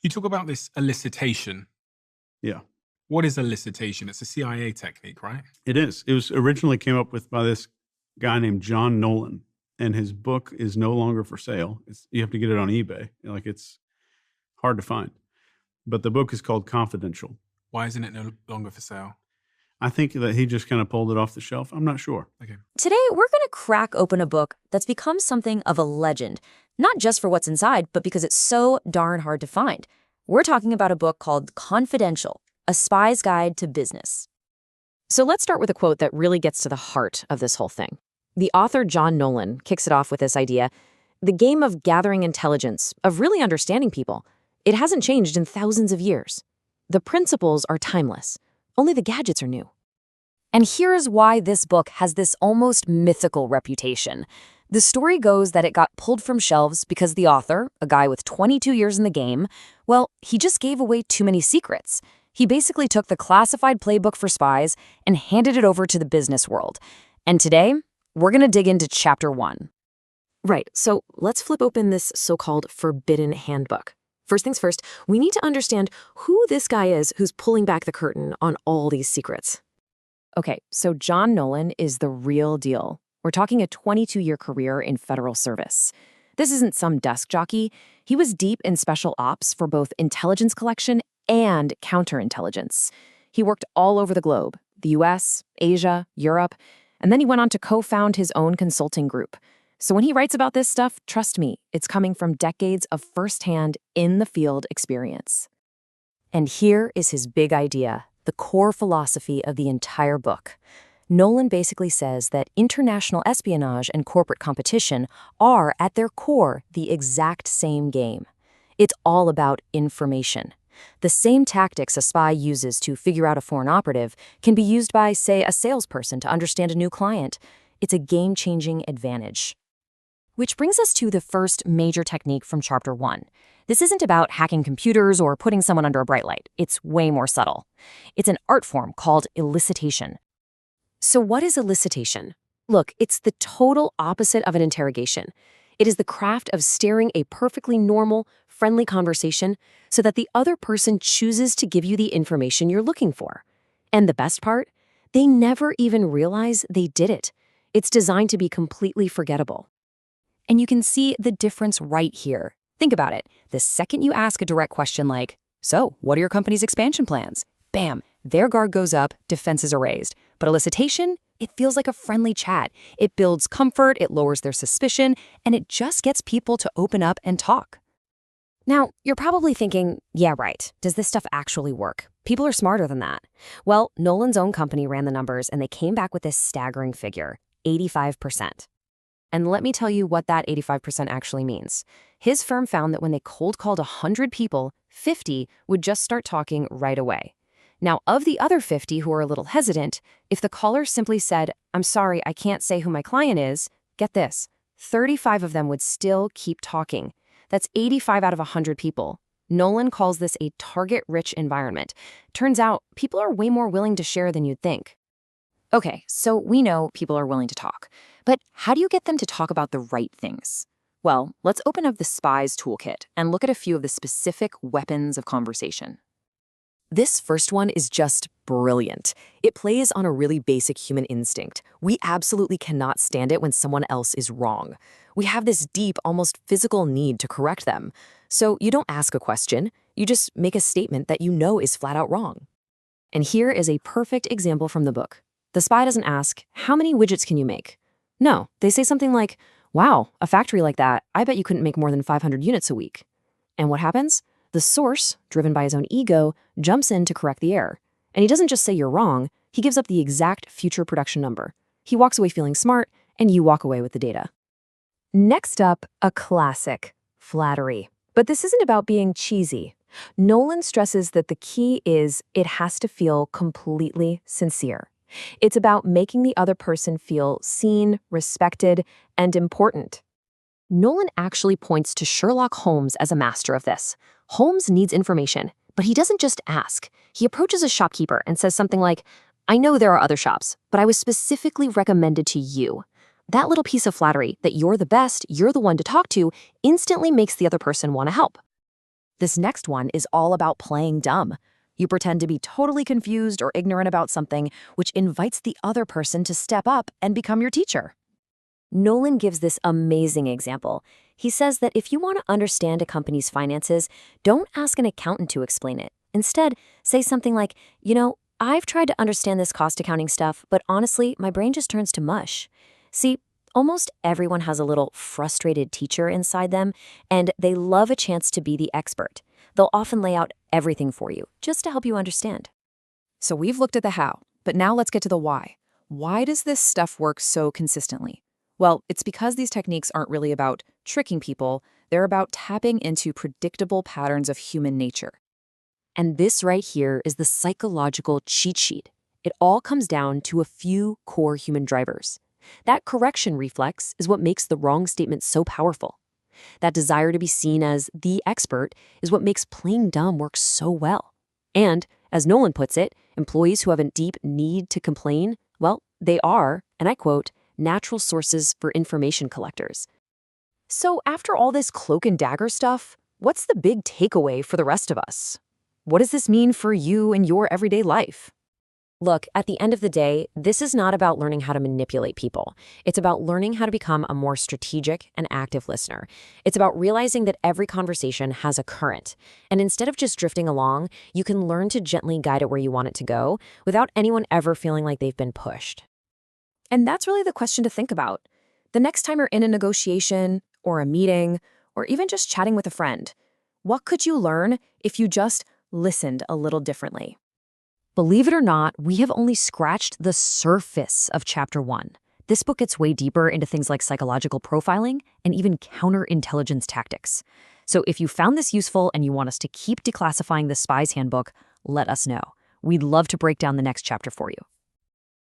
You talk about this elicitation. Yeah, What is elicitation? It's a CIA technique, right? it is. It was originally came up with by this guy named John Nolan, and his book is no longer for sale. You have to get it on eBay. Like, it's hard to find. But the book is called Confidential. Why isn't it no longer for sale? I think that he just kind of pulled it off the shelf. I'm not sure. Okay. Today, we're going to crack open a book that's become something of a legend, not just for what's inside, but because it's so darn hard to find. We're talking about a book called Confidential, A Spy's Guide to Business. So let's start with a quote that really gets to the heart of this whole thing. The author John Nolan kicks it off with this idea: the game of gathering intelligence, of really understanding people, it hasn't changed in thousands of years. The principles are timeless. Only the gadgets are new. And here's why this book has this almost mythical reputation. The story goes that it got pulled from shelves because the author, a guy with 22 years in the game, well, he just gave away too many secrets. He basically took the classified playbook for spies and handed it over to the business world. And today, we're going to dig into Chapter 1. Right, so let's flip open this so-called forbidden handbook. First things first, we need to understand who this guy is who's pulling back the curtain on all these secrets. Okay, so John Nolan is the real deal. We're talking a 22-year career in federal service. This isn't some desk jockey. He was deep in special ops for both intelligence collection and counterintelligence. He worked all over the globe, the US, Asia, Europe, and then he went on to co-found his own consulting group. So when he writes about this stuff, trust me, it's coming from decades of firsthand in-the-field experience. And here is his big idea, the core philosophy of the entire book. Nolan basically says that international espionage and corporate competition are, at their core, the exact same game. It's all about information. The same tactics a spy uses to figure out a foreign operative can be used by, say, a salesperson to understand a new client. It's a game-changing advantage. Which brings us to the first major technique from Chapter 1. This isn't about hacking computers or putting someone under a bright light. It's way more subtle. It's an art form called elicitation. So what is elicitation? Look, it's the total opposite of an interrogation. It is the craft of steering a perfectly normal, friendly conversation so that the other person chooses to give you the information you're looking for. And the best part? They never even realize they did it. It's designed to be completely forgettable. And you can see the difference right here. Think about it. The second you ask a direct question like, "So, what are your company's expansion plans?" Bam, their guard goes up, defenses are raised. But elicitation, it feels like a friendly chat. It builds comfort, it lowers their suspicion, and it just gets people to open up and talk. Now, you're probably thinking, yeah, right. Does this stuff actually work? People are smarter than that. Well, Nolan's own company ran the numbers and they came back with this staggering figure, 85%. And let me tell you what that 85% actually means. His firm found that when they cold called 100 people, 50 would just start talking right away. Now, of the other 50 who are a little hesitant, if the caller simply said, "I'm sorry, I can't say who my client is," get this, 35 of them would still keep talking. That's 85 out of 100 people. Nolan calls this a target-rich environment. Turns out, people are way more willing to share than you'd think. Okay, so we know people are willing to talk. But how do you get them to talk about the right things? Well, let's open up the Spies toolkit and look at a few of the specific weapons of conversation. This first one is just brilliant. It plays on a really basic human instinct. We absolutely cannot stand it when someone else is wrong. We have this deep, almost physical need to correct them. So you don't ask a question, you just make a statement that you know is flat out wrong. And here is a perfect example from the book. The spy doesn't ask, "How many widgets can you make?" No, they say something like, "Wow, a factory like that, I bet you couldn't make more than 500 units a week." And what happens? The source, driven by his own ego, jumps in to correct the error. And he doesn't just say you're wrong, he gives up the exact future production number. He walks away feeling smart, and you walk away with the data. Next up, a classic, flattery. But this isn't about being cheesy. Nolan stresses that the key is it has to feel completely sincere. It's about making the other person feel seen, respected, and important. Nolan actually points to Sherlock Holmes as a master of this. Holmes needs information, but he doesn't just ask. He approaches a shopkeeper and says something like, "I know there are other shops, but I was specifically recommended to you." That little piece of flattery that you're the best, you're the one to talk to, instantly makes the other person want to help. This next one is all about playing dumb. You pretend to be totally confused or ignorant about something, which invites the other person to step up and become your teacher. Nolan gives this amazing example. He says that if you want to understand a company's finances, don't ask an accountant to explain it. Instead, say something like, I've tried to understand this cost accounting stuff, but honestly, my brain just turns to mush. See, almost everyone has a little frustrated teacher inside them, and they love a chance to be the expert. They'll often lay out everything for you, just to help you understand. So we've looked at the how, but now let's get to the why. Why does this stuff work so consistently? Well, it's because these techniques aren't really about tricking people, they're about tapping into predictable patterns of human nature. And this right here is the psychological cheat sheet. It all comes down to a few core human drivers. That correction reflex is what makes the wrong statement so powerful. That desire to be seen as the expert is what makes playing dumb work so well. And, as Nolan puts it, employees who have a deep need to complain, well, they are, and I quote, natural sources for information collectors. So after all this cloak and dagger stuff, what's the big takeaway for the rest of us? What does this mean for you in your everyday life? Look, at the end of the day, this is not about learning how to manipulate people. It's about learning how to become a more strategic and active listener. It's about realizing that every conversation has a current. And instead of just drifting along, you can learn to gently guide it where you want it to go without anyone ever feeling like they've been pushed. And that's really the question to think about. The next time you're in a negotiation or a meeting or even just chatting with a friend, what could you learn if you just listened a little differently? Believe it or not, we have only scratched the surface of Chapter 1. This book gets way deeper into things like psychological profiling and even counterintelligence tactics. So if you found this useful and you want us to keep declassifying the Spy's Handbook, let us know. We'd love to break down the next chapter for you.